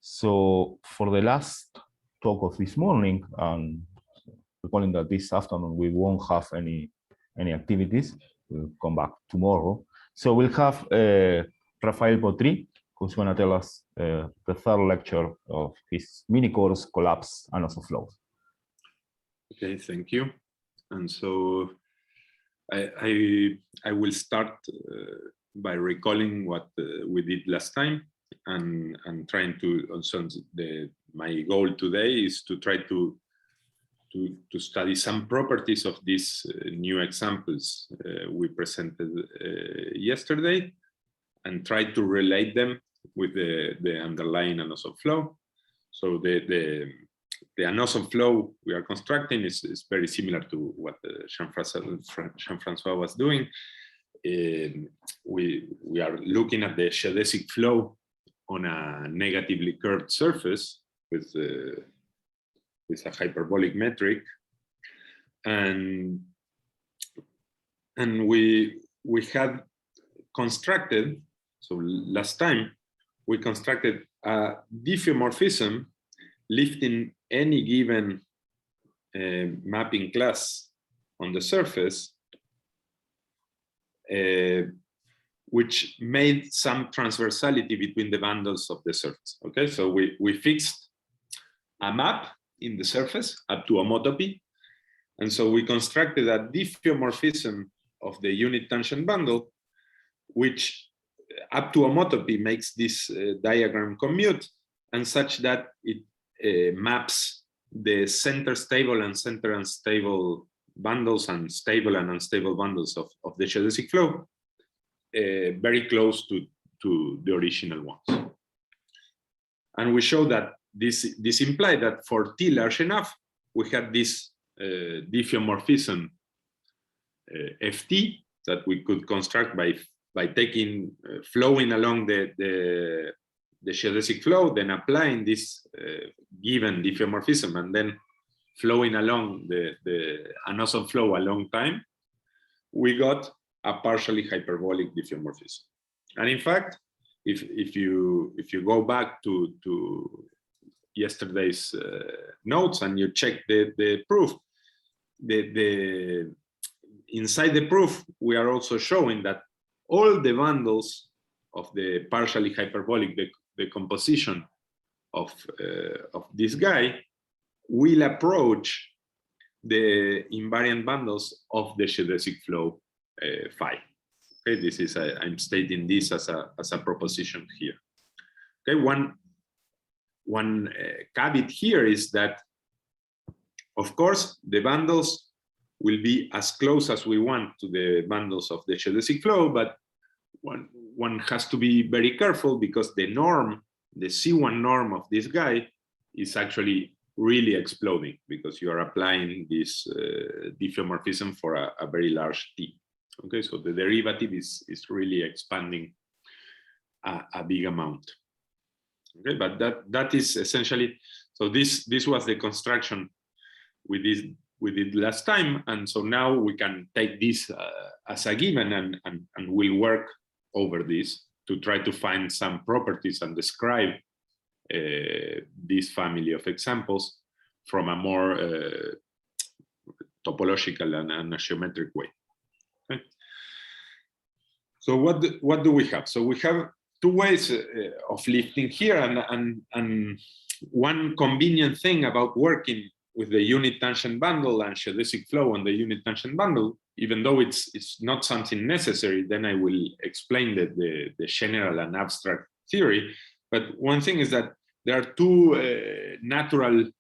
So for the last talk of this morning, and recalling that this afternoon we won't have any activities, we'll come back tomorrow. So we'll have Rafael Potrie, who's going to tell us the third lecture of his mini course, Collapse Anosov Flows. Okay, thank you. And so I will start by recalling what we did last time, and trying to also my goal today is to try to study some properties of these new examples we presented yesterday, and try to relate them with the underlying Anosov flow. So the Anosov flow we are constructing is very similar to what Jean-François was doing. We are looking at the geodesic flow on a negatively curved surface with a hyperbolic metric, and we had constructed, so last time we constructed a diffeomorphism lifting any given mapping class on the surface, which made some transversality between the bundles of the surface. Okay, so we fixed a map in the surface up to homotopy, and so we constructed a diffeomorphism of the unit tangent bundle, which up to homotopy makes this diagram commute, and such that it maps the center stable and center unstable bundles and stable and unstable bundles of the geodesic flow very close to the original ones. And we show that this implied that for T large enough, we had this diffeomorphism Ft that we could construct by taking flowing along the geodesic flow, then applying this given diffeomorphism, and then flowing along the Anosov flow a long time, we got a partially hyperbolic diffeomorphism. And in fact, if you go back to yesterday's notes and you check the proof, inside the proof we are also showing that all the bundles of the partially hyperbolic decomposition of this guy will approach the invariant bundles of the geodesic flow phi. Okay, this is I'm stating this as a proposition here. Okay, one caveat here is that, of course, the bundles will be as close as we want to the bundles of the geodesic flow, but one has to be very careful, because the norm, the C1 norm of this guy, is actually really exploding, because you are applying this diffeomorphism for a very large T. Okay, so the derivative is really expanding a big amount. Okay, but that is essentially, so this was the construction we did last time, and so now we can take this as a given and we'll work over this to try to find some properties and describe this family of examples from a more topological and a geometric way. Okay. So what do we have? So we have two ways of lifting here, and one convenient thing about working with the unit tangent bundle and geodesic flow on the unit tangent bundle, even though it's not something necessary, then I will explain the general and abstract theory. But one thing is that there are two natural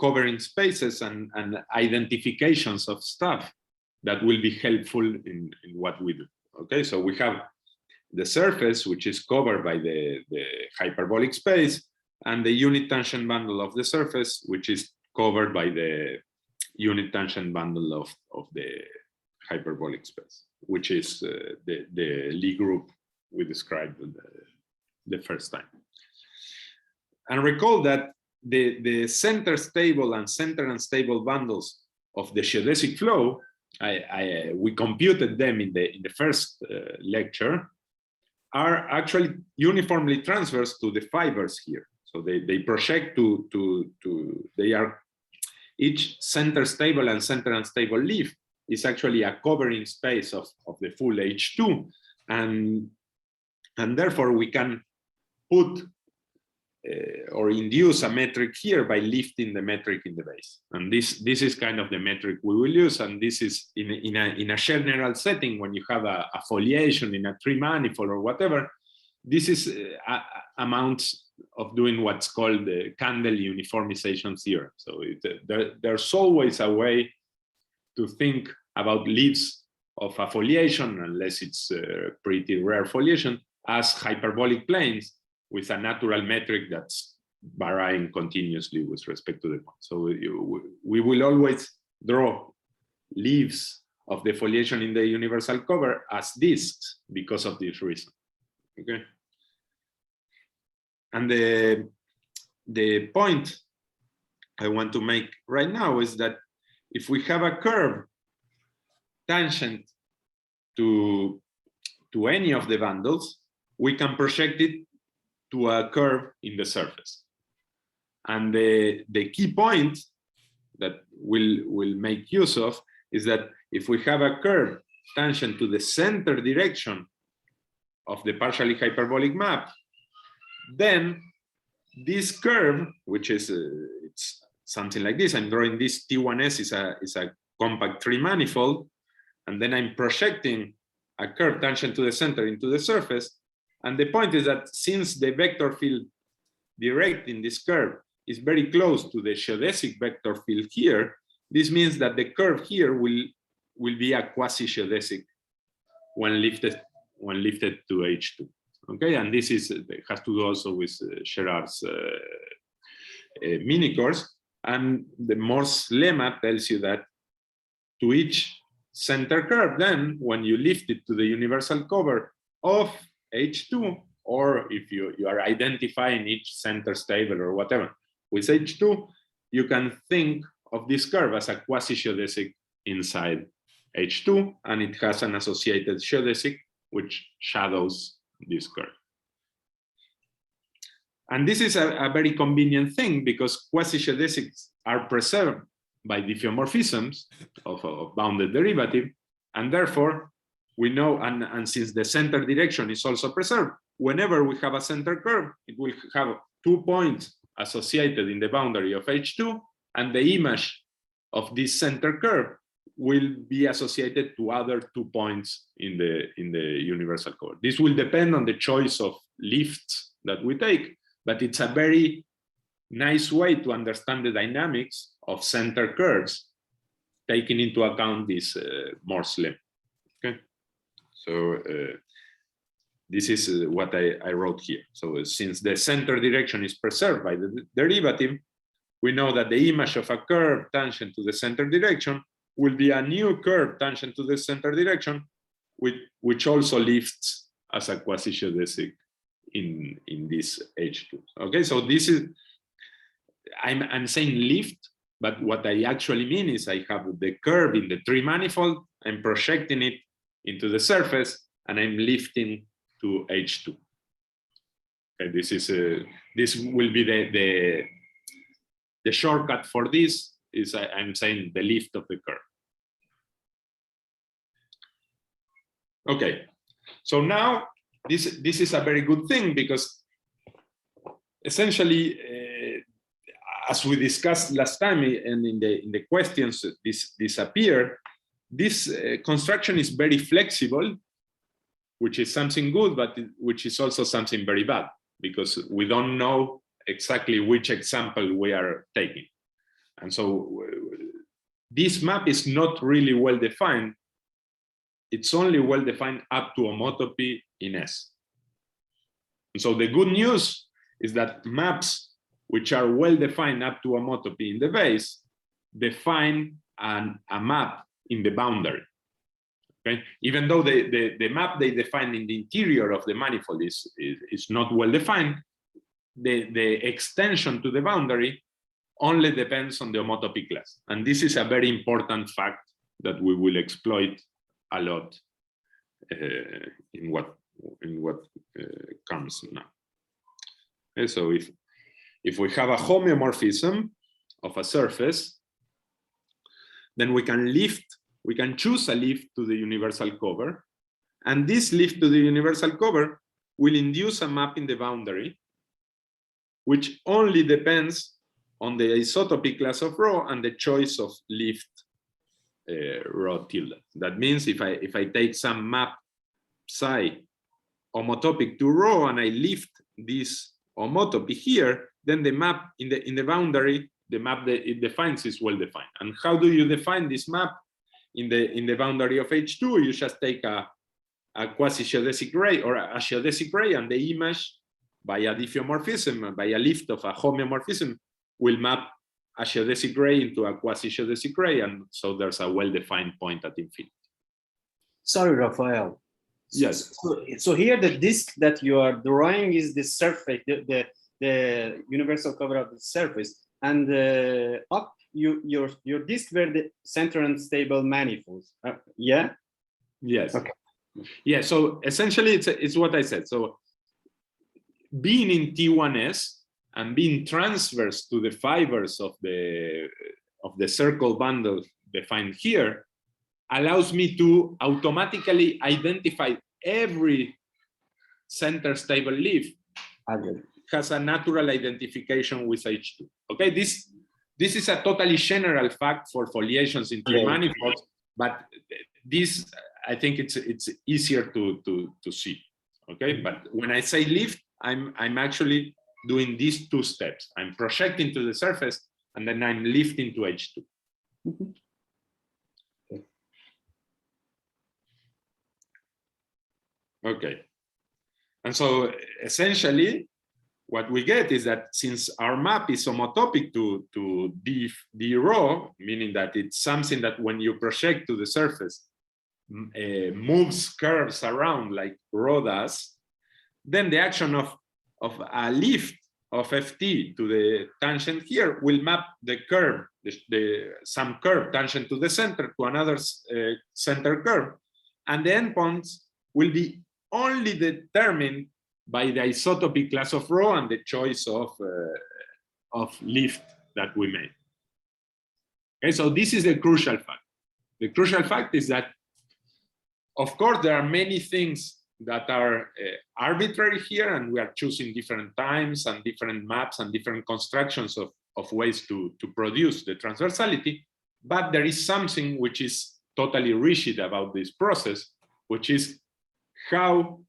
covering spaces and identifications of stuff that will be helpful in what we do. Okay, so we have the surface, which is covered by the hyperbolic space, and the unit tangent bundle of the surface, which is covered by the unit tangent bundle of the hyperbolic space, which is the Lie group we described the first time. And recall that the center stable and center unstable bundles of the geodesic flow, we computed them in the first lecture, are actually uniformly transverse to the fibers here. So they project they are, each center stable and center unstable leaf is actually a covering space of the full H2. And therefore we can put or induce a metric here by lifting the metric in the base. And this is kind of the metric we will use. And this is in a general setting, when you have a foliation in a tree manifold or whatever, this is amounts of doing what's called the candle uniformization theorem. So there's always a way to think about leaves of a foliation, unless it's a pretty rare foliation, as hyperbolic planes with a natural metric that's varying continuously with respect to the point. So we will always draw leaves of the foliation in the universal cover as disks because of this reason. Okay. And the point I want to make right now is that if we have a curve tangent to any of the bundles, we can project it to a curve in the surface. And the key point that we'll make use of is that if we have a curve tangent to the center direction of the partially hyperbolic map, then this curve, which is it's something like this, I'm drawing this T1S is a compact tree manifold, and then I'm projecting a curve tangent to the center into the surface. And the point is that since the vector field direct in this curve is very close to the geodesic vector field here, this means that the curve here will be a quasi-geodesic when lifted to H2. Okay, and this has to do also with Gerard's Minicourse. And the Morse lemma tells you that to each center curve, then when you lift it to the universal cover of H2, or if you are identifying each center stable or whatever with H2, you can think of this curve as a quasi-geodesic inside H2, and it has an associated geodesic which shadows this curve. And this is a very convenient thing because quasi-geodesics are preserved by diffeomorphisms of bounded derivative, and therefore we know, and since the center direction is also preserved, whenever we have a center curve, it will have 2 points associated in the boundary of H2, and the image of this center curve will be associated to other 2 points in the universal cover. This will depend on the choice of lifts that we take, but it's a very nice way to understand the dynamics of center curves, taking into account this Morse lemma. Okay, so this is what I wrote here. So since the center direction is preserved by the derivative, we know that the image of a curve tangent to the center direction will be a new curve tangent to the center direction, which also lifts as a quasi-geodesic in this H2. Okay, so this is, I'm saying lift, but what I actually mean is I have the curve in the tree manifold, I'm projecting it into the surface, and I'm lifting to H2. Okay, this is this will be the shortcut for this is I'm saying the lift of the curve. Okay, so now this is a very good thing because essentially, as we discussed last time, and in the questions this appear, this construction is very flexible, which is something good, but which is also something very bad because we don't know exactly which example we are taking. And so this map is not really well defined. It's only well defined up to homotopy in S. And so the good news is that maps which are well defined up to homotopy in the base define a map in the boundary. Okay? Even though the map they define in the interior of the manifold is not well defined, the extension to the boundary only depends on the homotopy class. And this is a very important fact that we will exploit a lot in what comes now. Okay, so if we have a homeomorphism of a surface, then we can choose a lift to the universal cover. And this lift to the universal cover will induce a map in the boundary, which only depends on the isotopy class of rho and the choice of lift rho tilde. That means if I take some map psi homotopic to rho and I lift this homotopy here, then the map in the boundary, the map that it defines is well defined. And how do you define this map in the boundary of H2? You just take a quasi-geodesic ray or a geodesic ray, and the image by a diffeomorphism, by a lift of a homeomorphism, will map a geodesic ray into a quasi-geodesic ray, and so there's a well-defined point at infinity. Sorry, Rafael. Yes. So here the disk that you are drawing is the surface, the universal cover of the surface, and up your disk were the center unstable manifolds. Yeah. Yes. Okay. Yeah. So essentially, it's what I said. So being in T1s and being transverse to the fibers of the circle bundle defined here allows me to automatically identify every center stable leaf has a natural identification with H2. Okay, this is a totally general fact for foliations in T manifolds, but this I think it's easier to see. Okay, but when I say lift, I'm actually doing these two steps. I'm projecting to the surface and then I'm lifting to H2. Okay, and so essentially what we get is that since our map is homotopic to d rho, meaning that it's something that when you project to the surface moves curves around like rho does, then the action of a lift of ft to the tangent here will map the curve, some curve tangent to the center to another center curve, and the endpoints will be only determined by the isotopy class of rho and the choice of lift that we made. Okay, so this is the crucial fact. The crucial fact is that, of course, there are many things that are arbitrary here, and we are choosing different times and different maps and different constructions of ways to produce the transversality, but there is something which is totally rigid about this process, which is how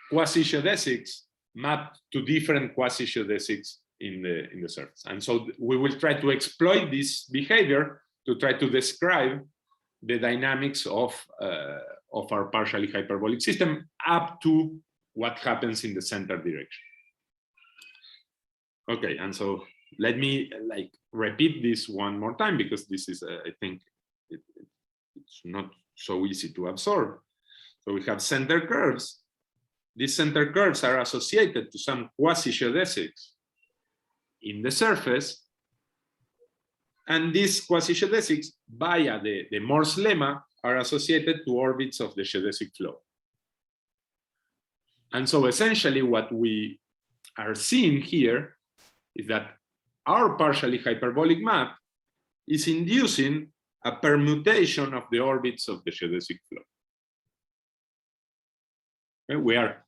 quasi-geodesics map to different quasi-geodesics in the surface. And so we will try to exploit this behavior to try to describe the dynamics of our partially hyperbolic system up to what happens in the center direction. Okay, and so let me repeat this one more time, because this is, I think, it's not so easy to absorb. So we have center curves. These center curves are associated to some quasi-geodesics in the surface, and these quasi-geodesics via the Morse lemma are associated to orbits of the geodesic flow. And so essentially what we are seeing here is that our partially hyperbolic map is inducing a permutation of the orbits of the geodesic flow. We are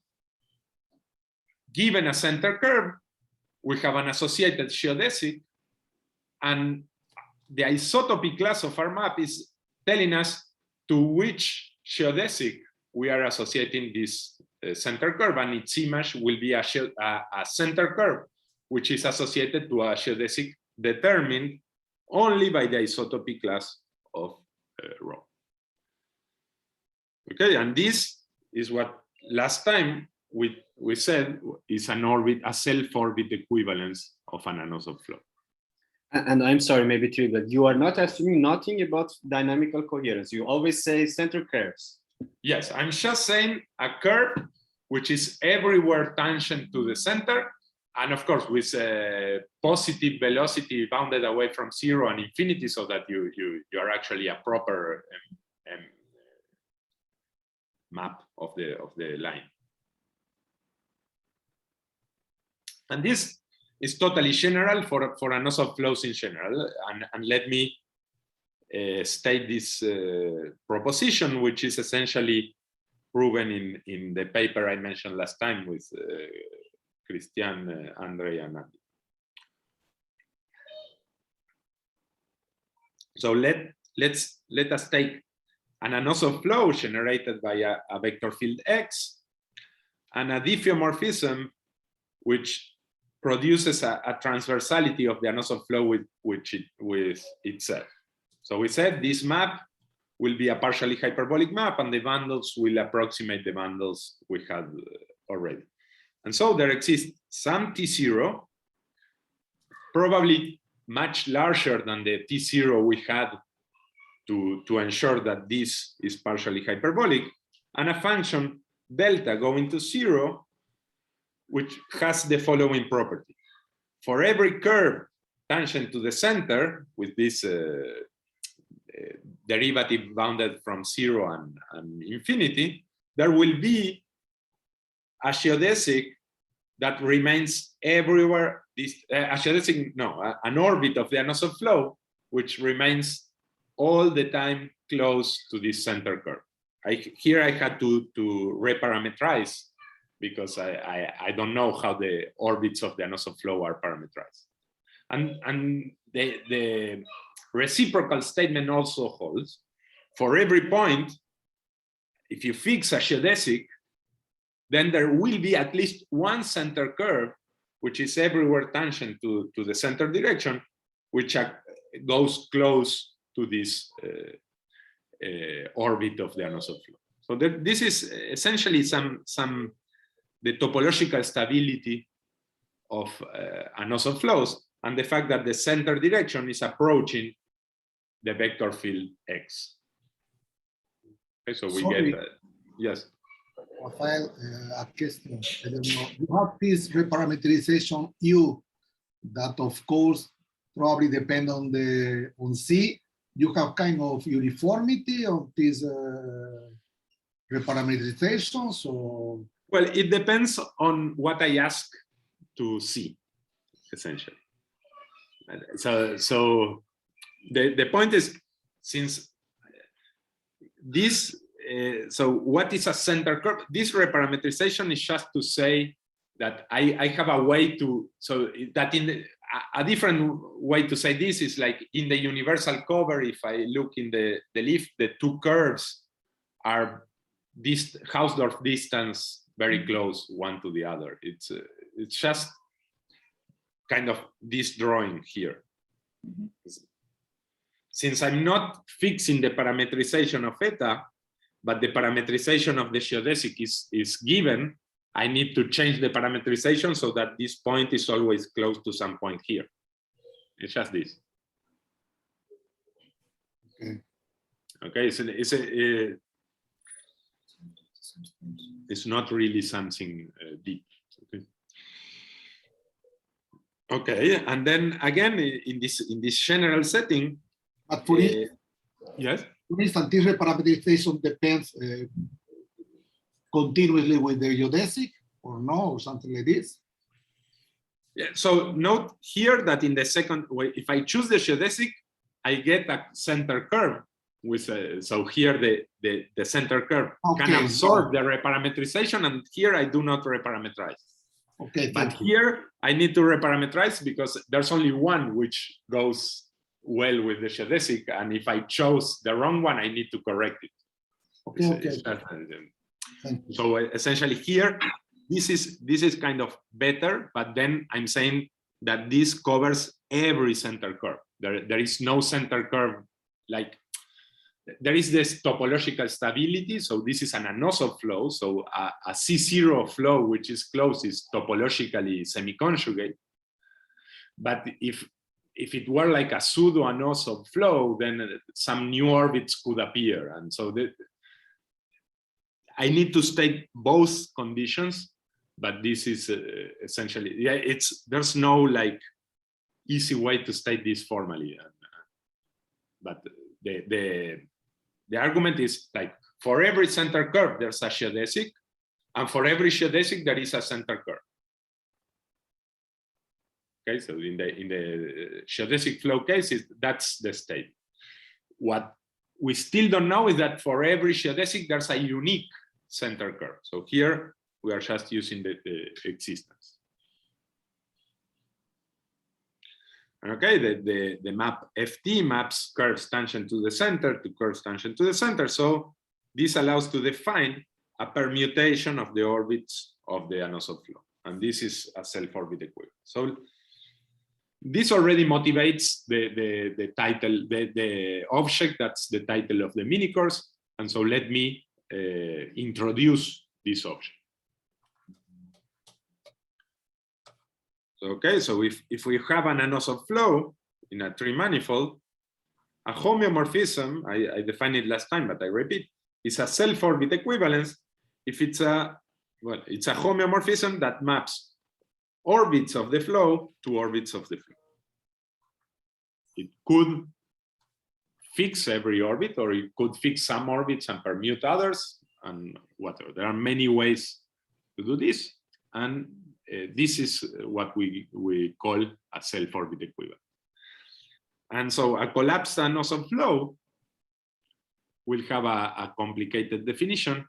given a center curve, we have an associated geodesic, and the isotopy class of our map is telling us to which geodesic we are associating this center curve, and its image will be a center curve, which is associated to a geodesic determined only by the isotopy class of rho. Okay, and this is what last time we said is an orbit, a self-orbit equivalence of an Anosov flow. And I'm sorry, maybe too, that you are not assuming nothing about dynamical coherence. You always say center curves. Yes, I'm just saying a curve which is everywhere tangent to the center, and of course with a positive velocity bounded away from 0 and infinity, so that you are actually a proper map of the line. And this is totally general for Anosov flows in general. And let me state this proposition, which is essentially proven in the paper I mentioned last time with Christian, Andre, and Andy. So let us take an Anosov flow generated by a vector field X and a diffeomorphism which produces a transversality of the Anosov flow with itself. So we said this map will be a partially hyperbolic map, and the bundles will approximate the bundles we had already. And so there exists some T0, probably much larger than the T0 we had to ensure that this is partially hyperbolic, and a function delta going to 0, which has the following property. For every curve tangent to the center with this derivative bounded from 0 and infinity, there will be a geodesic that remains everywhere. An orbit of the Anosov flow, which remains all the time close to this center curve. Here I had to reparameterize because I don't know how the orbits of the Anosov flow are parameterized. And the reciprocal statement also holds. For every point, if you fix a geodesic, then there will be at least one center curve, which is everywhere tangent to the center direction, which goes close to this orbit of the Anosov flow. So this is essentially the topological stability of Anosov flows, and the fact that the center direction is approaching the vector field X. Okay, so we get that. Yes. Rafael, a question. I don't know. You have this reparameterization U that, of course, probably depend on C. You have kind of uniformity of these reparameterizations, or? Well, it depends on what I ask to see, essentially. So the point is, since this, so what is a center curve? This reparameterization is just to say that I have a way to, so that a different way to say this is like in the universal cover, if I look in the leaf, the two curves are this Hausdorff distance very close one to the other. It's just kind of this drawing here. Mm-hmm. Since I'm not fixing the parameterization of eta, but the parameterization of the geodesic is given, I need to change the parameterization so that this point is always close to some point here. It's just this. Okay. Okay, so it's not really something deep. Okay. Okay, and then again in this general setting. But for yes. For instance, this reparameterization depends continuously with the geodesic, or no, or something like this. Yeah. So note here that in the second way, if I choose the geodesic, I get a center curve with so here the center curve can absorb the reparameterization, and here I do not reparameterize. Okay. But here I need to reparameterize because there's only one which goes well with the geodesic, and if I chose the wrong one, I need to correct it. Okay. So essentially here, this is kind of better, but then I'm saying that this covers every center curve. There is no center curve, like there is this topological stability. So this is an Anosov flow. So a C0 flow, which is closed, is topologically semi-conjugate. But if it were like a pseudo Anosov flow, then some new orbits could appear. And so I need to state both conditions, but this is essentially, yeah, there's no like easy way to state this formally. But the argument is like, for every center curve, there's a geodesic, and for every geodesic, there is a center curve. Okay, so in the geodesic flow cases, that's the state. What we still don't know is that for every geodesic, there's a unique center curve. So here we are just using the existence. Okay, the map FT maps curves tangent to the center to curves tangent to the center. So this allows to define a permutation of the orbits of the Anosov flow. And this is a self-orbit equivalent. So this already motivates the title, the object, that's the title of the Minicourse. And so let me introduce this object. Okay, so if we have an Anosov flow in a tree manifold, a homeomorphism, I defined it last time, but I repeat, is a self-orbit equivalence if it's a homeomorphism that maps orbits of the flow to orbits of the flow. It could fix every orbit, or it could fix some orbits and permute others, and whatever. There are many ways to do this, and this is what we call a self-orbit equivalent. And so a collapsed Anosov flow will have a complicated definition,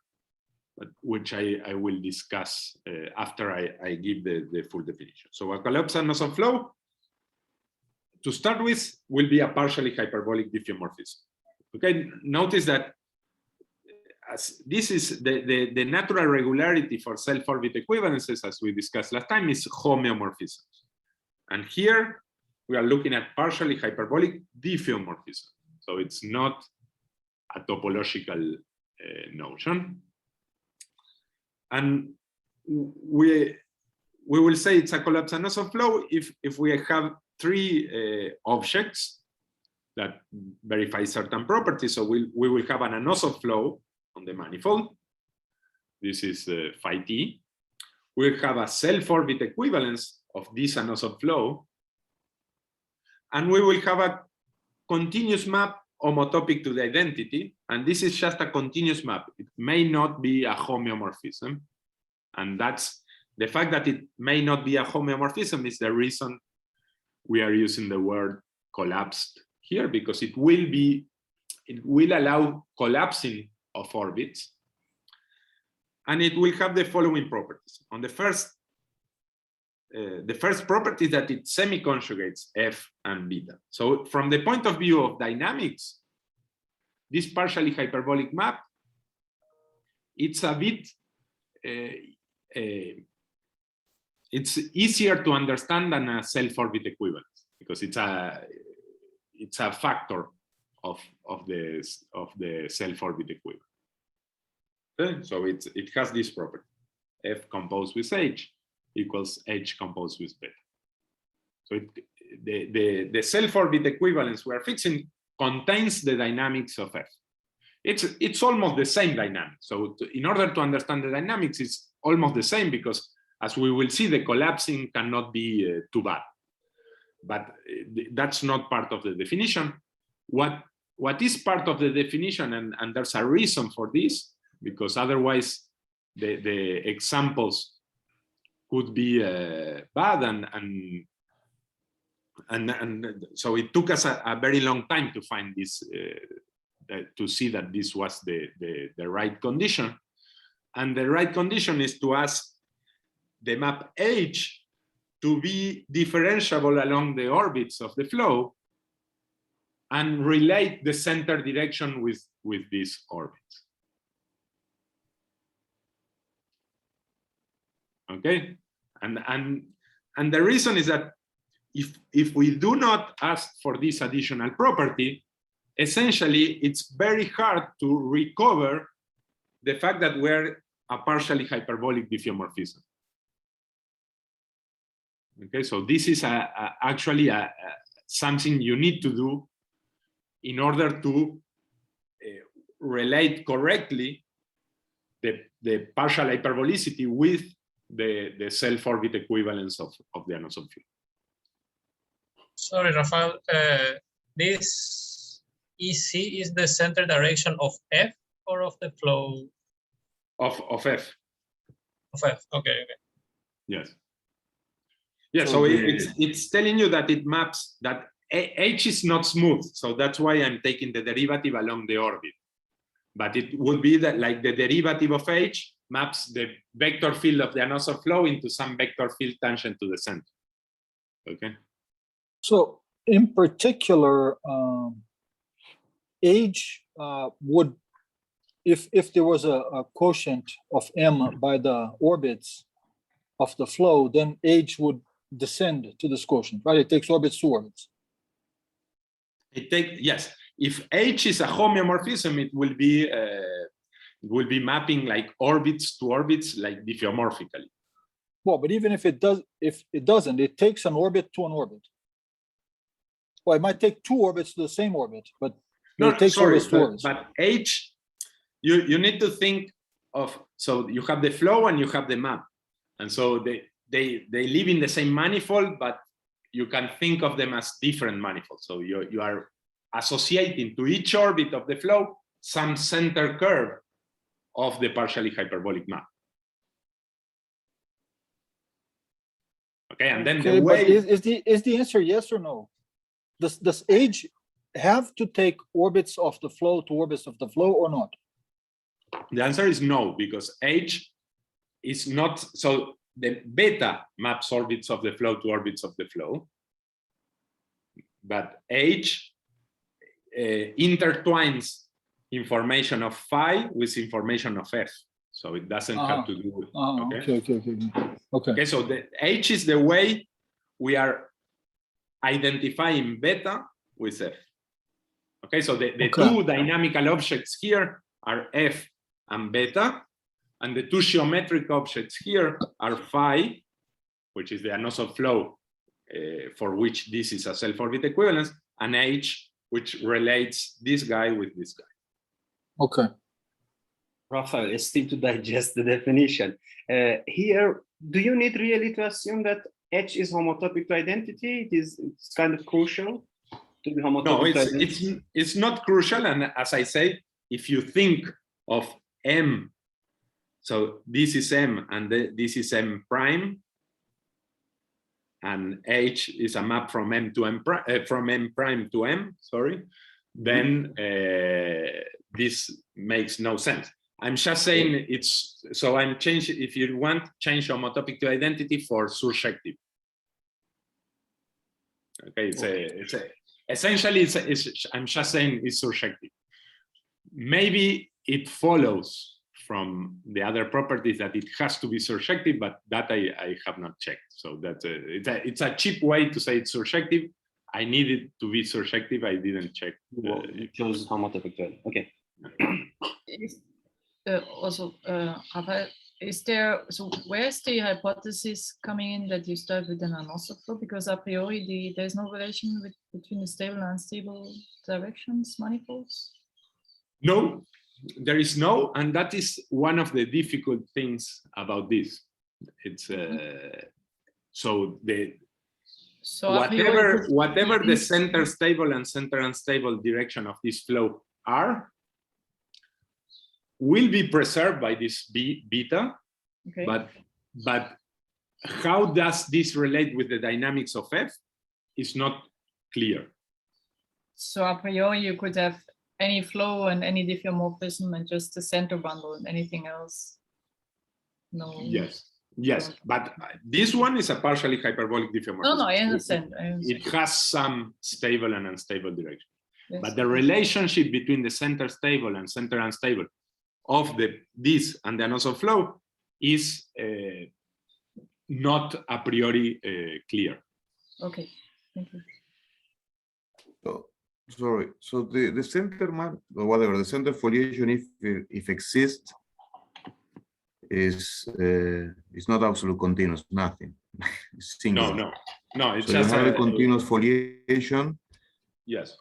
but which I will discuss after I give the full definition. So a collapsed Anosov flow, to start with, will be a partially hyperbolic diffeomorphism. Okay, notice that as this is the natural regularity for self-orbit equivalences, as we discussed last time, is homeomorphisms. And here we are looking at partially hyperbolic diffeomorphism. So it's not a topological notion. And we will say it's a collapsed Anosov flow if we have three objects that verify certain properties. So we will have an Anosov flow on the manifold. This is phi t. We'll have a self-orbit equivalence of this Anosov flow. And we will have a continuous map homotopic to the identity. And this is just a continuous map. It may not be a homeomorphism. And that's the fact that it may not be a homeomorphism is the reason we are using the word collapsed here, because it will allow collapsing of orbits, and it will have the following properties. On the first property is that it semi-conjugates F and beta. So from the point of view of dynamics, this partially hyperbolic map, it's a bit it's easier to understand than a self-orbit equivalence, because it's a factor of the self-orbit equivalent. Okay? So it has this property: F composed with H equals H composed with beta. So the self-orbit equivalence we are fixing contains the dynamics of F. It's almost the same dynamics. So in order to understand the dynamics, it's almost the same, because as we will see, the collapsing cannot be too bad. But that's not part of the definition. What is part of the definition, and there's a reason for this, because otherwise the examples could be bad, and so it took us a very long time to find this, to see that this was the right condition. And the right condition is to ask the map H to be differentiable along the orbits of the flow and relate the center direction with these orbits. Okay, and the reason is that if we do not ask for this additional property, essentially it's very hard to recover the fact that we're a partially hyperbolic diffeomorphism. Okay, so this is actually something you need to do in order to relate correctly the partial hyperbolicity with the self-orbit equivalence of the Anosov field. Sorry, Rafael, this EC is the center direction of F or of the flow? Of F. Of F, okay. Yes. Yeah, so it's telling you that it maps that H is not smooth, so that's why I'm taking the derivative along the orbit. But it would be that like the derivative of H maps the vector field of the Anosov flow into some vector field tangent to the center. Okay. So in particular, H would, if there was a quotient of M by the orbits of the flow, then H would descend to this quotient, right? It takes orbits to orbits. Yes. If H is a homeomorphism, it will be mapping like orbits to orbits, like diffeomorphically. Well, but even if it doesn't, it takes an orbit to an orbit. Well, it might take two orbits to the same orbit, but it takes orbits to orbits. But H, you need to think of, so you have the flow and you have the map, and so they live in the same manifold, but you can think of them as different manifolds. So you are associating to each orbit of the flow some center curve of the partially hyperbolic map. Okay, and then the way is the answer yes or no? Does H have to take orbits of the flow to orbits of the flow or not? The answer is no, because H is not, so the beta maps orbits of the flow to orbits of the flow, but H intertwines information of phi with information of F. So it doesn't have to do with, okay, so the H is the way we are identifying beta with F. Okay, so the two dynamical objects here are F and beta, and the two geometric objects here are phi, which is the Anosov flow, for which this is a self-orbit equivalence, and H, which relates this guy with this guy. Okay. Rafael, still to digest the definition. Here, do you need really to assume that H is homotopic to identity? It's kind of crucial to be homotopic to identity? It's not crucial. And as I say, if you think of M, so this is M and this is M prime, and H is a map from M to M prime, from M prime to M, sorry, then this makes no sense. I'm just saying it's, so I'm changing, if you want, change homotopic to identity for surjective. Okay, essentially, I'm just saying it's surjective. Maybe it follows from the other properties that it has to be surjective, but that I have not checked. So that's it's a cheap way to say it's surjective. I needed to be surjective. I didn't check. You chose homotopic to identity. Okay. Also, Rafael, is there, so where's the hypothesis coming in that you start with an Anosov flow? Because a priori, there's no relation between the stable and unstable directions manifolds? No, there is no, and that is one of the difficult things about this. It's so whatever the center stable and center unstable direction of this flow are, will be preserved by this beta, okay. But how does this relate with the dynamics of F is not clear. So a priori you could have any flow and any diffeomorphism and just the center bundle and anything else. No. Yes, but this one is a partially hyperbolic diffeomorphism. No, I understand. It has some stable and unstable direction. Yes. But the relationship between the center stable and center unstable of this and the Anosov flow is not a priori clear. Okay, thank you. So, sorry, so the center map, or whatever, the center foliation, if exists, is not absolute continuous, nothing. It's singular. No, it's so just you have a continuous foliation. Yes.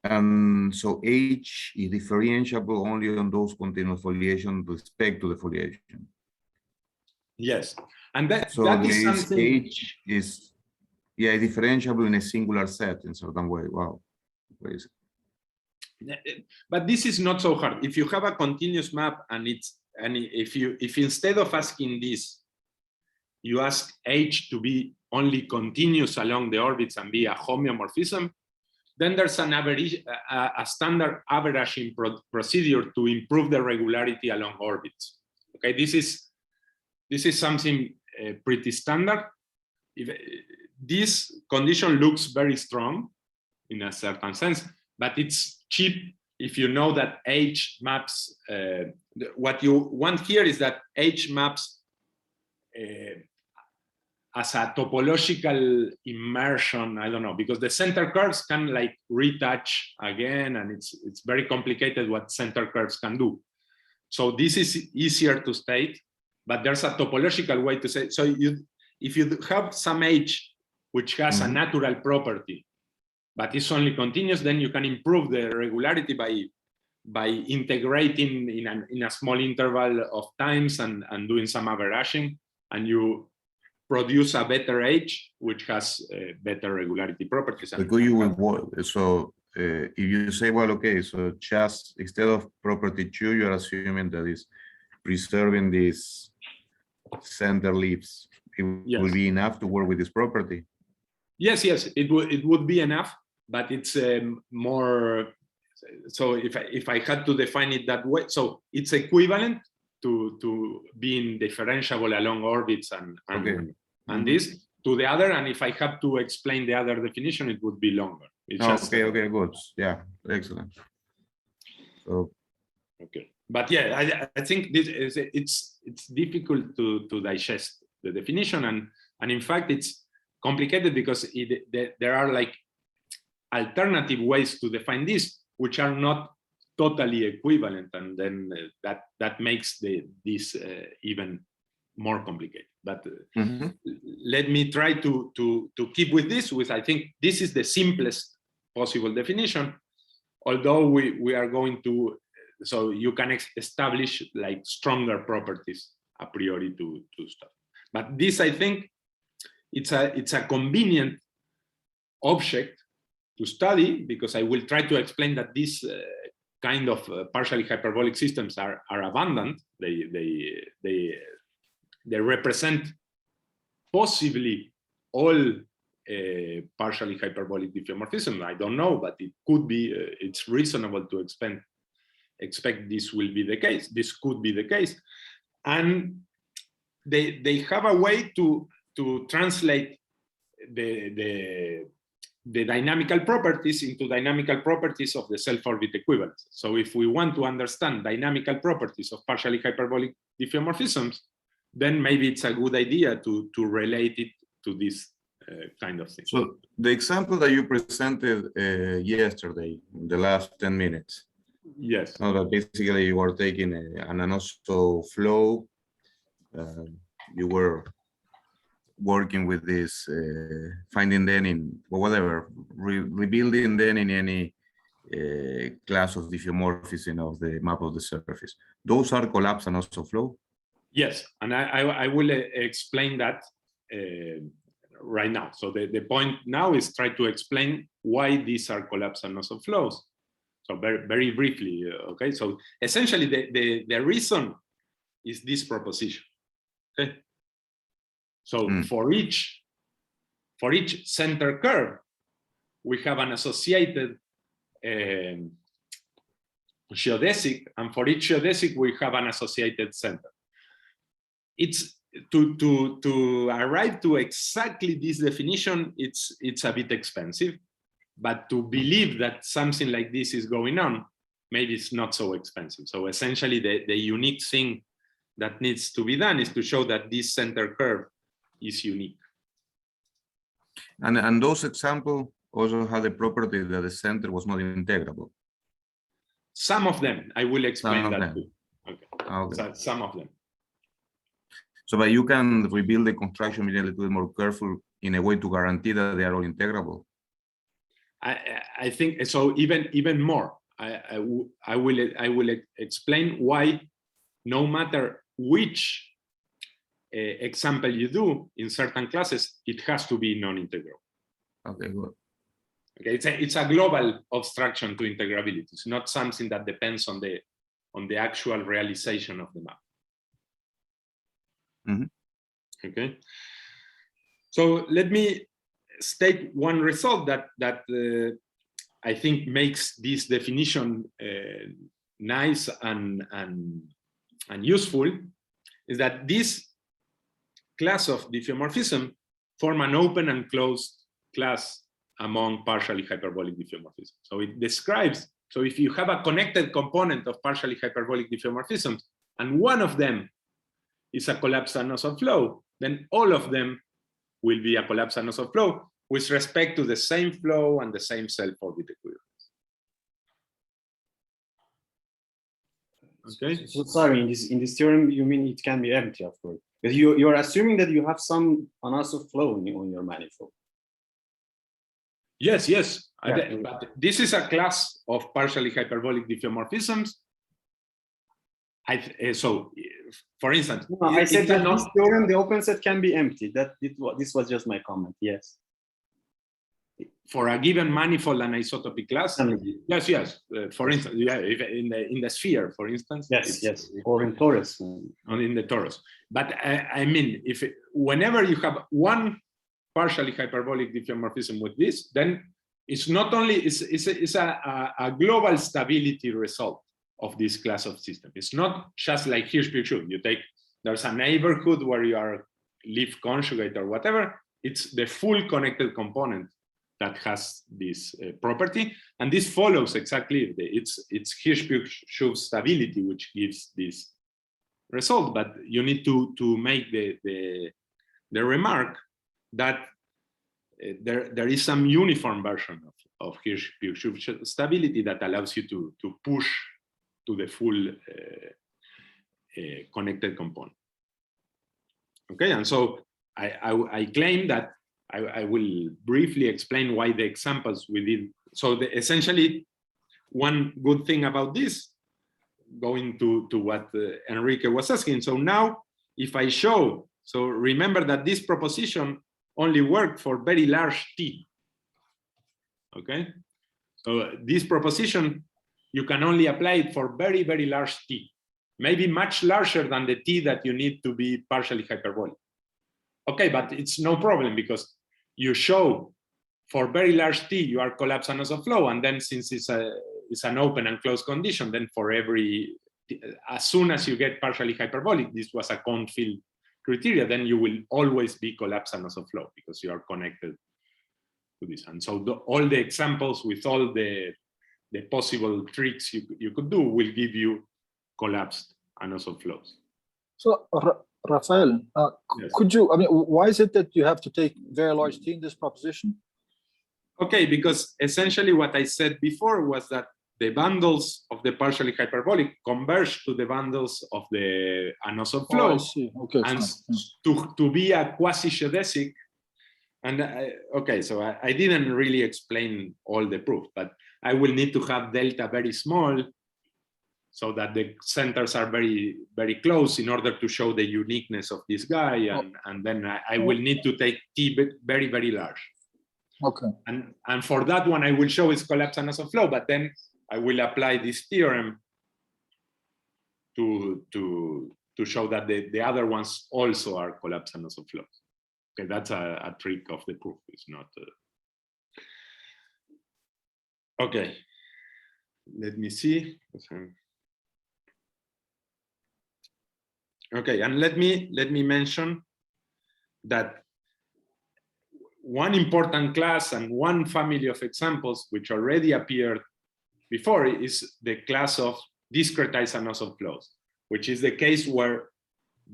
And so H is differentiable only on those continuous foliation with respect to the foliation. Yes, and that is something. H is differentiable in a singular set in certain way. Wow, crazy. But this is not so hard. If you have a continuous map if instead of asking this, you ask H to be only continuous along the orbits and be a homeomorphism, then there's an average, a standard averaging procedure to improve the regularity along orbits. Okay, this is something pretty standard. This condition looks very strong in a certain sense, but it's cheap if you know that H maps. What you want here is that H maps as a topological immersion. I don't know, because the center curves can like retouch again, and it's very complicated what center curves can do. So this is easier to state, but there's a topological way to say. So if you have some H which has a natural property, but it's only continuous, then you can improve the regularity by integrating in a small interval of times and doing some averaging, and you produce a better H which has better regularity properties. So if you say, well, okay, so just instead of property 2, you're assuming that is preserving these center leaves, it will be enough to work with this property. Yes, it would be enough, but it's more. So if I had to define it that way, so it's equivalent to being differentiable along orbits and this to the other. And if I have to explain the other definition, it would be longer. Okay, good. Yeah, excellent. So okay, but yeah, I think this is it's difficult to digest the definition, and in fact it's complicated because there are like alternative ways to define this which are not totally equivalent, and then that makes this even more complicated. But let me try to keep with this. I think this is the simplest possible definition, although we are going to, so you can establish like stronger properties a priori to stuff. But this, I think, it's a convenient object to study, because I will try to explain that these kind of partially hyperbolic systems are abundant. They represent possibly all partially hyperbolic diffeomorphism. I don't know, but it could be. It's reasonable to expect this will be the case. This could be the case, and they have a way to translate the dynamical properties into dynamical properties of the self-orbit equivalence. So if we want to understand dynamical properties of partially hyperbolic diffeomorphisms, then maybe it's a good idea to relate it to this kind of thing. So the example that you presented yesterday, in the last 10 minutes. Yes. That basically you were taking an Anosov flow. You were working with this, finding then in, or whatever, rebuilding then in any class of diffeomorphism of the map of the surface. Those are collapsed Anosov flow? Yes, and I will explain that right now. So the point now is try to explain why these are collapsed Anosov flows. So very briefly, okay? So essentially the reason is this proposition, okay? So for each center curve, we have an associated geodesic, and for each geodesic, we have an associated center. It's to arrive to exactly this definition, it's a bit expensive, but to believe that something like this is going on, maybe it's not so expensive. So essentially, the unique thing that needs to be done is to show that this center curve is unique. And those examples also have the property that the center was not integrable. Some of them, I will explain that too. Okay. Okay. So some of them. So, but you can rebuild the construction being a little bit more careful in a way to guarantee that they are all integrable. I think so. Even more. I will explain why, no matter which example you do in certain classes, it has to be non-integral. Okay, good. Okay, it's a global obstruction to integrability. It's not something that depends on the actual realization of the map. Okay. So let me state one result that I think makes this definition nice and useful, is that this class of diffeomorphism form an open and closed class among partially hyperbolic diffeomorphisms. So it describes, so if you have a connected component of partially hyperbolic diffeomorphisms, and one of them is a collapsed Anosov flow, then all of them will be a collapsed Anosov flow with respect to the same flow and the same self-orbit equivalence. Okay. So sorry, in this theorem, you mean it can be empty, of course, because you're assuming that you have some Anosov flow on your manifold. Yes, yes. Yeah. But this is a class of partially hyperbolic diffeomorphisms. So, for instance, no, I said that this theorem, the open set can be empty. This was just my comment. Yes. For a given manifold anisotropy class, yes, yes. For instance, yeah, if in the sphere, for instance, yes, yes, or in torus, or in the torus. But I mean, whenever you have one partially hyperbolic diffeomorphism with this, then it's not only it's a global stability result of this class of system. It's not just like Hirsch-Pichut. You take, there's a neighborhood where you are leaf conjugate or whatever. It's the full connected component that has this property, and this follows exactly it's Hirsch-Pichut stability which gives this result. But you need to make the remark that there is some uniform version of Hirsch-Pichut stability that allows you to push to the full connected component. Okay, and so I claim that I will briefly explain why the examples we did. So essentially, one good thing about this, going to what Enrique was asking. So now, if I show, so remember that this proposition only worked for very large T. Okay, so this proposition, you can only apply it for very, very large T, maybe much larger than the T that you need to be partially hyperbolic. Okay, but it's no problem because you show for very large T, you are collapsed Anosov flow, and then since it's an open and closed condition, then for every, as soon as you get partially hyperbolic, this was a cone field criteria, then you will always be collapsed Anosov flow because you are connected to this. And so all the examples with all the possible tricks you could do will give you collapsed Anosov flows. So Rafael, Yes. could you, I mean, why is it that you have to take very large T in this proposition? Okay, because essentially what I said before was that the bundles of the partially hyperbolic converge to the bundles of the Anosov flow. Oh, I see. Okay, and fine. to be a quasi-geodesic, and okay, so I didn't really explain all the proof, but I will need to have delta very small so that the centers are very, very close in order to show the uniqueness of this guy. And then I will need to take T very, very large. Okay. And for that one, I will show its collapsed Anosov flow, but then I will apply this theorem to show that the other ones also are collapsed Anosov flows. Okay, that's a trick of the proof. It's not. Okay, let me see. Okay, and let me mention that one important class and one family of examples which already appeared before is the class of discretized Anosov flows, which is the case where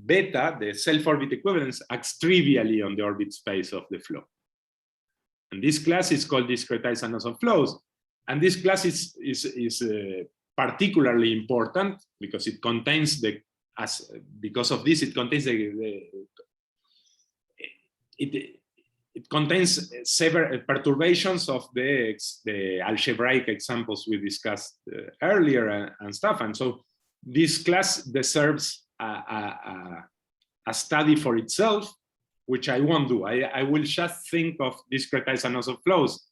beta, the self-orbit equivalence, acts trivially on the orbit space of the flow. And this class is called discretized Anosov flows. And this class is particularly important because it contains because of this, it contains it contains several perturbations of the algebraic examples we discussed earlier and stuff. And so this class deserves a study for itself, which I won't do. I will just think of discretized Anosov flows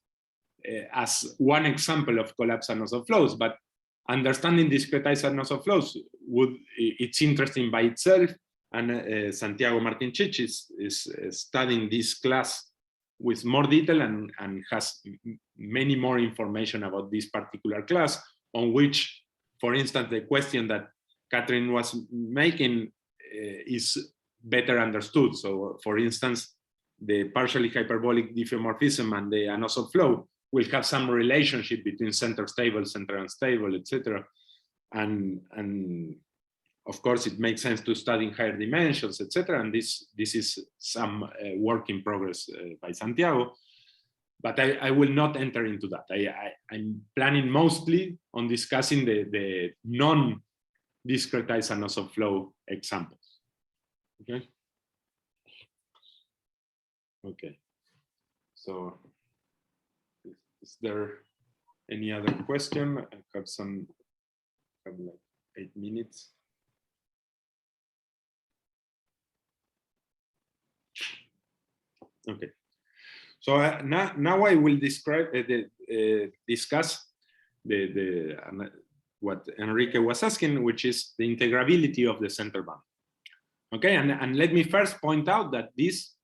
as one example of collapsed Anosov flows, but understanding discretized Anosov flows it's interesting by itself, And Santiago Martinchich is studying this class with more detail and has many more information about this particular class, on which, for instance, the question that Catherine was making is better understood. So, for instance, the partially hyperbolic diffeomorphism and the Anosov flow will have some relationship between center stable, center unstable, etc. And of course, it makes sense to study in higher dimensions, etc. And this is some work in progress by Santiago. But I will not enter into that. I'm planning mostly on discussing the non-discretized Anosov flow examples. Okay. Okay. So, is there any other question? I have like 8 minutes. Okay. So now I will describe discuss what Enrique was asking, which is the integrability of the center band. Okay, and let me first point out that this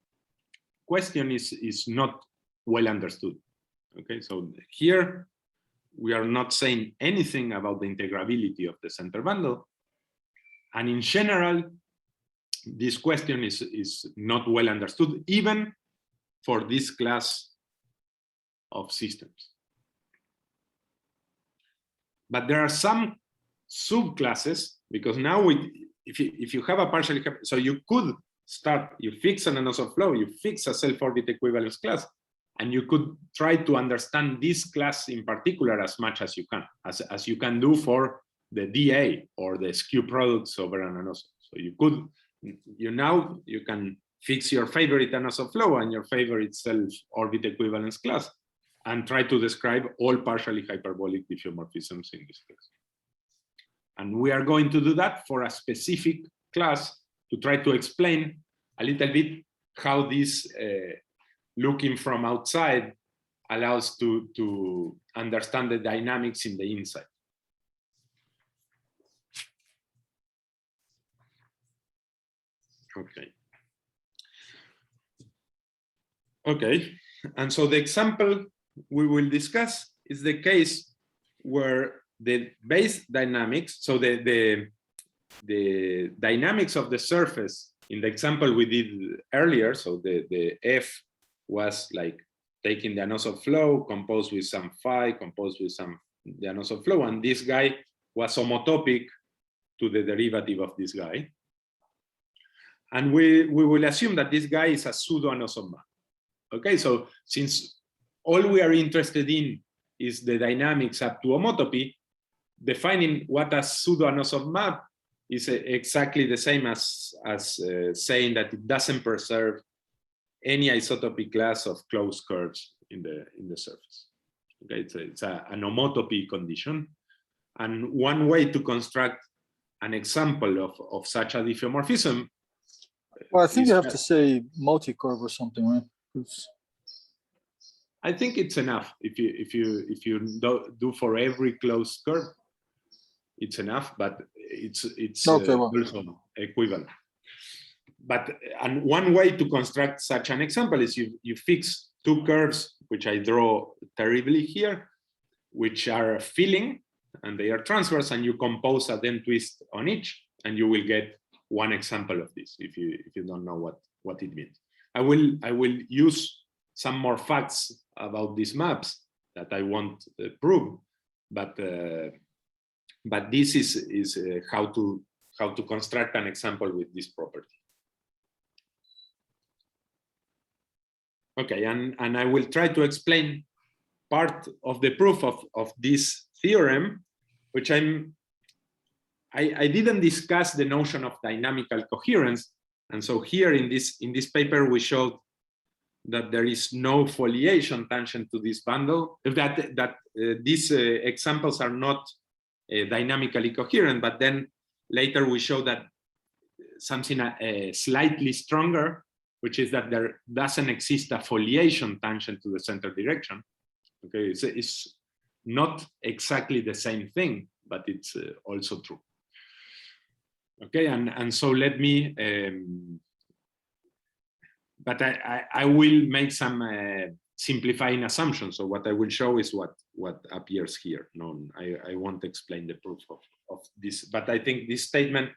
question is not well understood. Okay, so here we are not saying anything about the integrability of the center bundle, and in general, this question is not well understood, even for this class of systems. But there are some subclasses, because now if you have a partially, so you could start, you fix an Anosov flow, you fix a self-orbit equivalence class, and you could try to understand this class in particular as much as you can, as you can do for the DA or the skew products over an Anosov. So you could, you can fix your favorite Anosov flow and your favorite self-orbit equivalence class and try to describe all partially hyperbolic diffeomorphisms in this case. And we are going to do that for a specific class to try to explain a little bit how this looking from outside allows to understand the dynamics in the inside. Okay. Okay, and so the example we will discuss is the case where the base dynamics, so the dynamics of the surface in the example we did earlier, so the F was like taking the Anosov flow, composed with some phi, composed with some the Anosov flow, and this guy was homotopic to the derivative of this guy. And we will assume that this guy is a pseudo-Anosov map. Okay, so since all we are interested in is the dynamics up to homotopy, defining what a pseudo-Anosov map is exactly the same as saying that it doesn't preserve any isotopy class of closed curves in the surface. Okay, it's an homotopy condition, and one way to construct an example of such a diffeomorphism. Well, I think you have to say multi-curve or something, right? I think it's enough if you do for every closed curve, it's enough, but it's okay, well, also equivalent. But and one way to construct such an example is you fix two curves, which I draw terribly here, which are filling and they are transverse, and you compose a then twist on each, and you will get one example of this if you don't know what it means. I will use some more facts about these maps that I won't prove, but this is how to construct an example with this property. Okay, and I will try to explain part of the proof of this theorem, which I didn't discuss the notion of dynamical coherence, and so here in this paper we showed that there is no foliation tangent to this bundle, that these examples are not dynamically coherent, but then later we show that something slightly stronger, which is that there doesn't exist a foliation tangent to the center direction. Okay, it's not exactly the same thing, but it's also true. Okay, and so let me, but I will make some simplifying assumptions. So what I will show is what appears here. No, I won't explain the proof of this, but I think this statement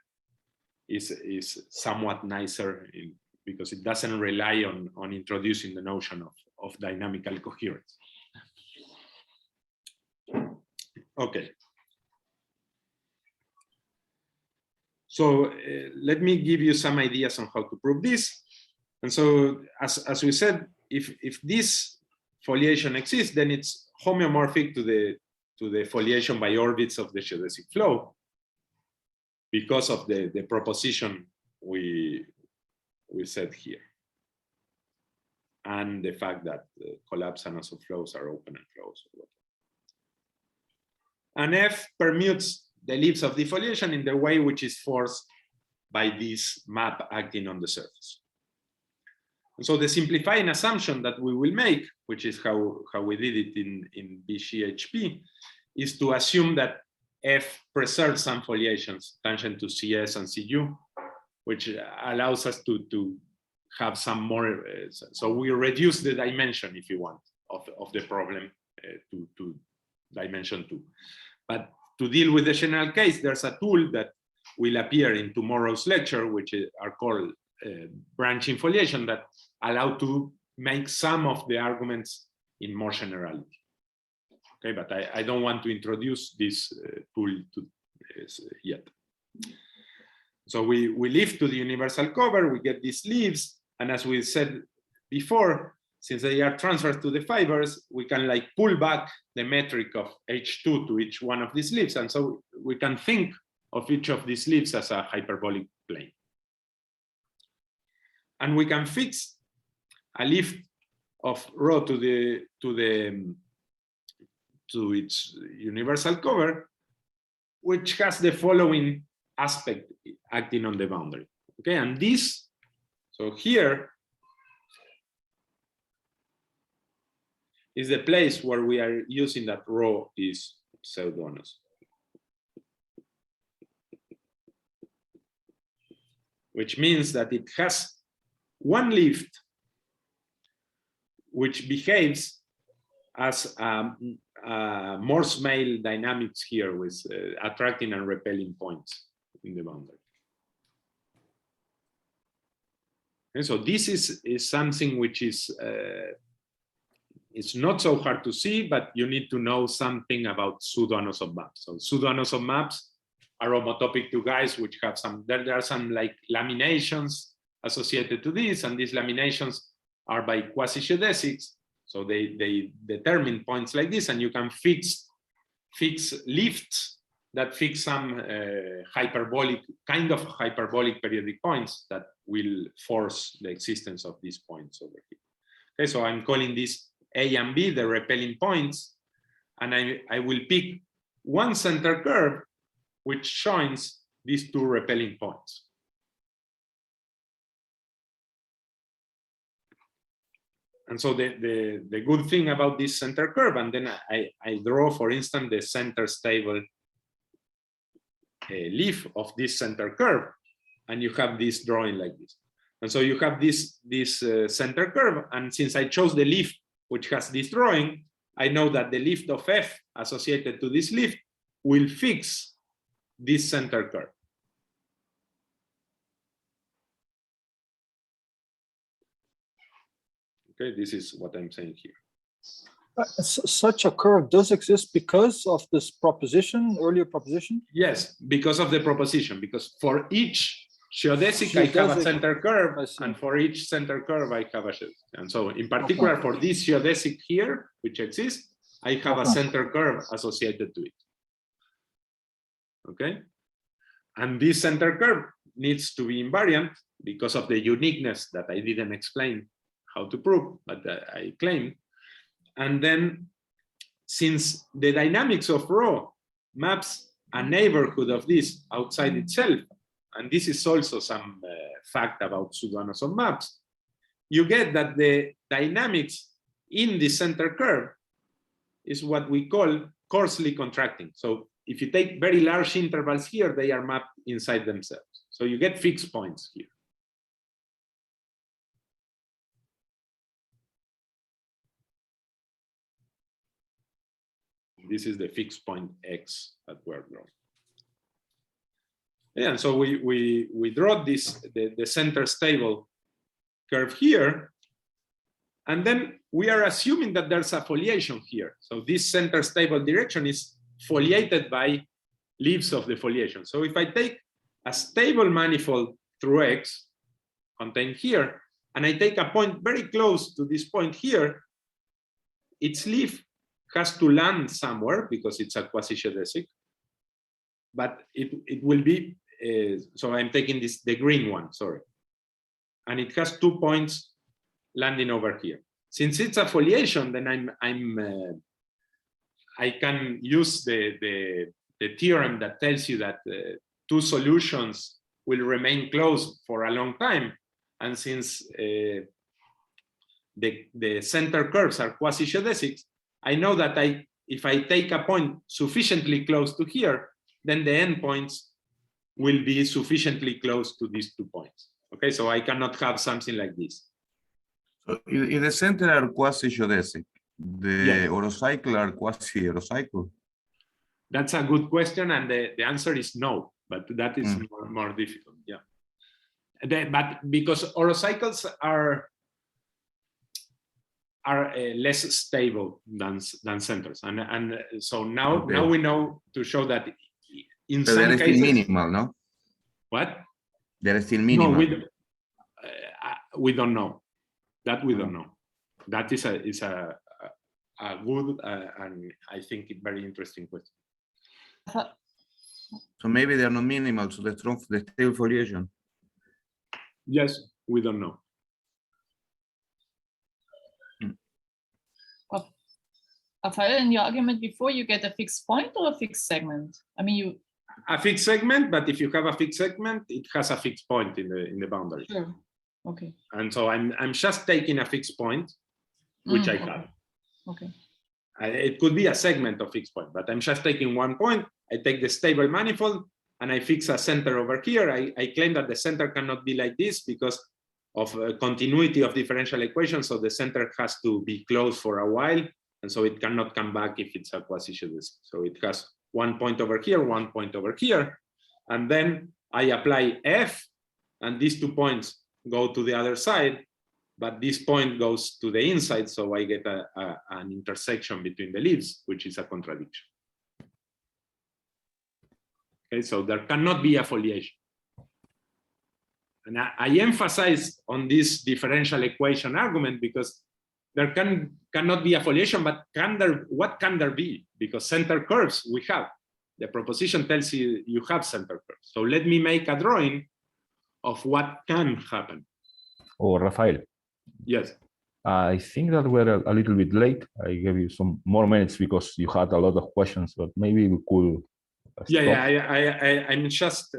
is somewhat nicer because it doesn't rely on introducing the notion of dynamical coherence. Okay. So let me give you some ideas on how to prove this. And so, as we said, if this foliation exists, then it's homeomorphic to the foliation by orbits of the geodesic flow, because of the proposition we said here, and the fact that collapsed Anosov flows are open and closed. And F permutes the ellipse of defoliation in the way which is forced by this map acting on the surface. And so the simplifying assumption that we will make, which is how we did it in BCHP, is to assume that F preserves some foliations tangent to CS and CU, which allows us to have some more, so we reduce the dimension, if you want, of the problem to dimension 2. But to deal with the general case, there's a tool that will appear in tomorrow's lecture, which are called branching foliation, that allow to make some of the arguments in more generality. Okay, but I don't want to introduce this tool yet. So we lift to the universal cover, we get these leaves, and as we said before, since they are transferred to the fibers, we can like pull back the metric of H2 to each one of these leaves, and so we can think of each of these leaves as a hyperbolic plane. And we can fix a lift of rho to its universal cover, which has the following aspect acting on the boundary. Okay, and this, so here is the place where we are using that rho is pseudonymous, which means that it has one lift which behaves as Morse-Mail dynamics here, with attracting and repelling points in the boundary. And so this is something which is it's not so hard to see, but you need to know something about pseudo-Anosov maps. So pseudo-Anosov maps are homotopic to guys which have some, there are some like laminations associated to this, and these laminations are by quasi-geodesics. So they determine points like this, and you can fix lifts that fix some hyperbolic, kind of hyperbolic periodic points that will force the existence of these points over here. Okay, so I'm calling this A and B, the repelling points, and I will pick one center curve which joins these two repelling points. And so the good thing about this center curve, and then I draw, for instance, the center stable leaf of this center curve, and you have this drawing like this. And so you have this center curve, and since I chose the leaf which has this drawing, I know that the lift of F associated to this lift will fix this center curve. Okay, this is what I'm saying here. Such a curve does exist because of this proposition, earlier proposition? Yes, because of the proposition, because for each geodesic I have a center curve, and for each center curve I have a geodesic. And so in particular for this geodesic here, which exists, I have a center curve associated to it. Okay, and this center curve needs to be invariant because of the uniqueness that I didn't explain how to prove, but I claim. And then, since the dynamics of rho maps a neighborhood of this outside itself, and this is also some fact about pseudo-Anosov maps, you get that the dynamics in the center curve is what we call coarsely contracting. So if you take very large intervals here, they are mapped inside themselves. So you get fixed points here. This is the fixed point X that we're drawing. Yeah, and so we draw this, the center stable curve here. And then we are assuming that there's a foliation here. So this center stable direction is foliated by leaves of the foliation. So if I take a stable manifold through X contained here, and I take a point very close to this point here, its leaf has to land somewhere because it's a quasi-geodesic, but it will be, so I'm taking this, the green one, sorry. And it has 2 points landing over here. Since it's a foliation, then I can use the theorem that tells you that two solutions will remain close for a long time. And since the center curves are quasi-geodesics, I know that if I take a point sufficiently close to here, then the endpoints will be sufficiently close to these 2 points. Okay, so I cannot have something like this. So if the center are quasi-geodesic, the orocycle are quasi-orocycle? That's a good question, and the answer is no, but that is more difficult, yeah. But because orocycles are less stable than centers, and so now we know to show that in some cases, still minimal, no? What? They're still minimal. No, we don't know. That we don't know. That is a good and I think very interesting question. So maybe they're not minimal, so the stable foliation. Yes, we don't know. Rafael, in your argument before, you get a fixed point or a fixed segment? I mean, a fixed segment, but if you have a fixed segment, it has a fixed point in the boundary. Sure. Okay. And so I'm just taking a fixed point, which I have. Okay. It could be a segment of fixed point, but I'm just taking 1 point. I take the stable manifold and I fix a center over here. I claim that the center cannot be like this because of continuity of differential equations. So the center has to be closed for a while. And so it cannot come back if it's a quasi-geodesic. So it has 1 point over here, 1 point over here. And then I apply F, and these 2 points go to the other side, but this point goes to the inside, so I get an intersection between the leaves, which is a contradiction. Okay, so there cannot be a foliation. And I emphasize on this differential equation argument because there cannot be a foliation, but what can there be? Because center curves we have. The proposition tells you you have center curves. So let me make a drawing of what can happen. Oh, Rafael. Yes. I think that we're a little bit late. I gave you some more minutes because you had a lot of questions, but maybe we could stop. I'm just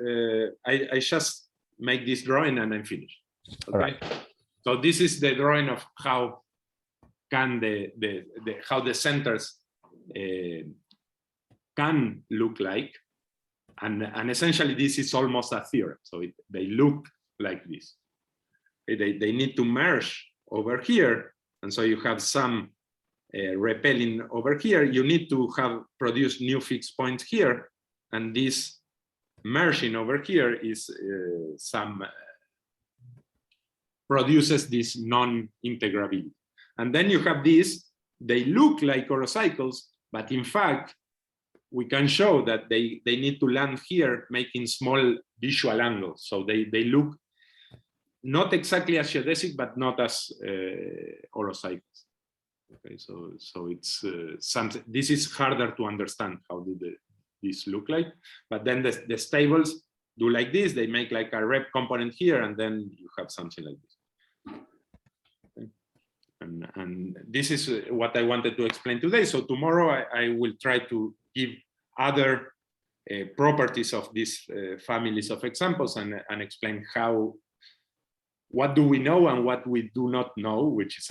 I just make this drawing and I'm finished. Okay. Right. So this is the drawing of how can how the centers can look like. And essentially, this is almost a theorem. So they look like this. They need to merge over here. And so you have some repelling over here. You need to have produced new fixed points here. And this merging over here is produces this non-integrability. And then you have this, they look like orocycles, but in fact, we can show that they need to land here making small visual angles. So they look not exactly as geodesic, but not as orocycles. Okay, so it's something, this is harder to understand how this look like, but then the stables do like this, they make like a rep component here, and then you have something like this. Okay. And this is what I wanted to explain today. So tomorrow I will try to give other properties of these families of examples and explain what do we know and what we do not know, which is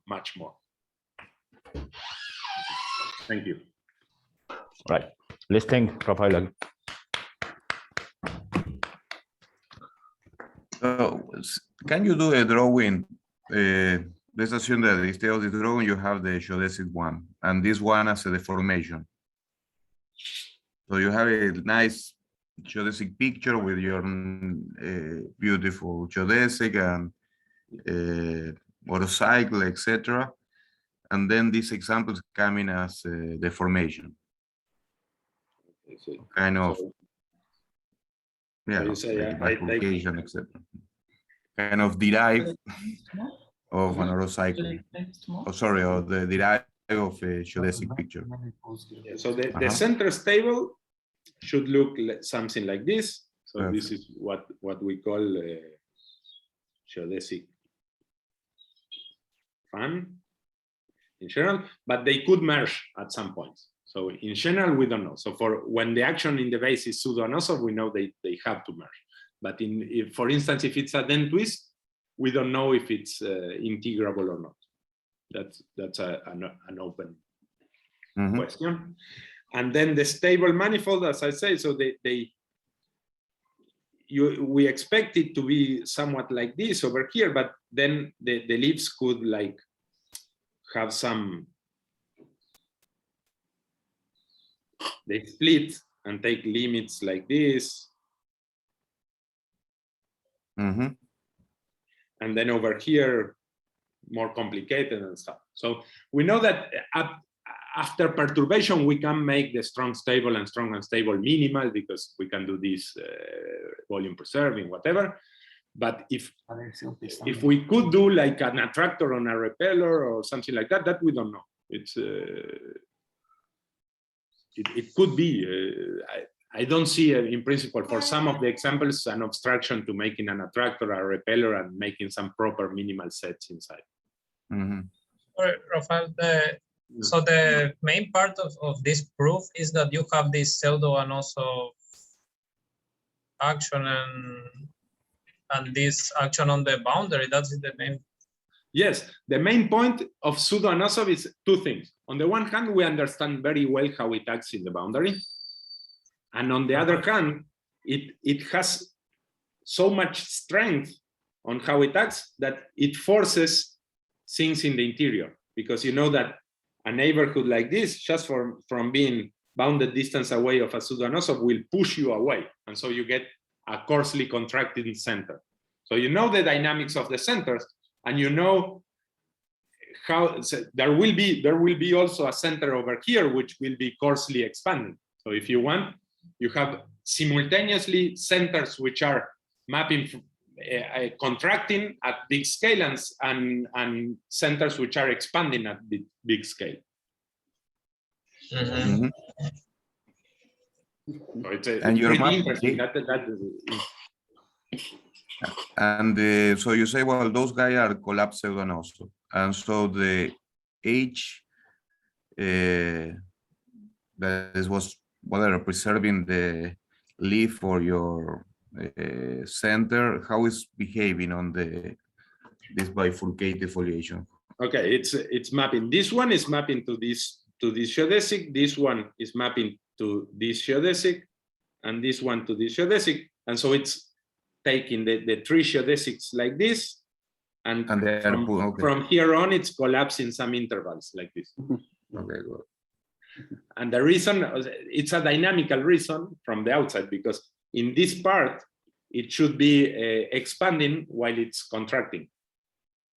much more. Thank you. Right. Let's thank Rafael. Can you do a drawing? Let's assume that instead of the drawing, you have the geodesic one, and this one as a deformation. So you have a nice geodesic picture with your beautiful geodesic and motorcycle, etc. And then these examples coming as deformation. Kind of, yeah, so you say, bifurcation, etc. Kind of derived of an motorcycle. Oh, sorry, or the derived of a geodesic picture. Yeah, so the center stable should look like something like this. So perfect. This is what we call geodesic fan in general, but they could merge at some point. So in general, we don't know. So for when the action in the base is pseudo-Anosov, we know they have to merge. But if, for instance, if it's a den twist, we don't know if it's integrable or not. That's an open question. And then the stable manifold, as I say, so we expect it to be somewhat like this over here, but then the leaves could like have some, they split and take limits like this. And then over here, more complicated and stuff. So we know that after perturbation, we can make the strong stable and strong unstable minimal because we can do this volume preserving, whatever. But if we could do like an attractor on a repeller or something like that, that we don't know. It's it could be. I don't see in principle for some of the examples an obstruction to making an attractor, a repeller, and making some proper minimal sets inside. Sorry, Rafael, so the main part of this proof is that you have this pseudo-Anosov action and this action on the boundary. That's the main. Yes, the main point of pseudo-Anosov is two things. On the one hand, we understand very well how it acts in the boundary. And on the other hand, it has so much strength on how it acts that it forces things in the interior. Because you know that a neighborhood like this, just from being bounded distance away of a pseudo-Anosov, will push you away. And so you get a coarsely contracted center. So you know the dynamics of the centers, and you know how there will be also a center over here which will be coarsely expanding. So if you want, you have simultaneously centers which are mapping, contracting at big scale and centers which are expanding at big scale. So it's pretty interesting. And so you say, well, those guys are collapsed pseudo-Anosov, and so the H that was whether preserving the leaf for your center, how is behaving on this bifurcated foliation? Okay, it's mapping. This one is mapping to this geodesic. This one is mapping to this geodesic, and this one to this geodesic. And so it's taking the three geodesics like this, and from here on, it's collapsing some intervals like this. Okay, good. And the reason, it's a dynamical reason from the outside, because in this part, it should be expanding while it's contracting.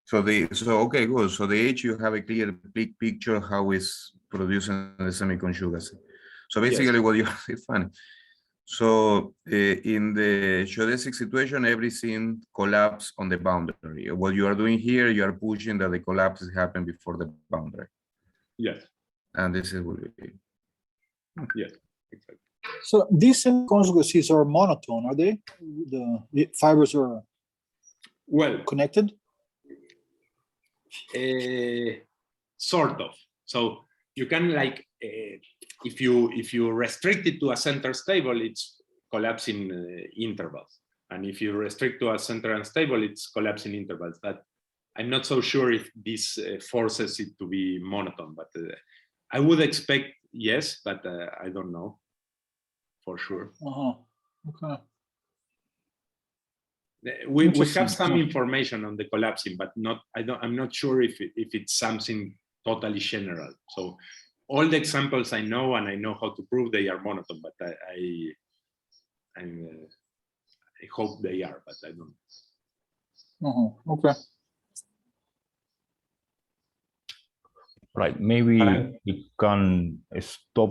So okay, good. So the H, you have a clear big picture how it's producing the semiconjugacy. So basically, yes. What you have is funny. So in the geodesic situation, everything collapses on the boundary. What you are doing here, you are pushing that the collapse happen before the boundary. Yes. And this is what yes, exactly. So these semiconjugacies are monotone, are they? The fibers are well connected? Sort of. So you can like if you restrict it to a center stable, it's collapsing intervals, and if you restrict to a center unstable, it's collapsing intervals. But I'm not so sure if this forces it to be monotone, but I would expect yes, but I don't know for sure. Okay. We Interesting. have some information on the collapsing, but I'm not sure if it's something totally general. So all the examples I know, and I know how to prove they are monotone, but I hope they are, but I don't. Okay. Right, maybe we can stop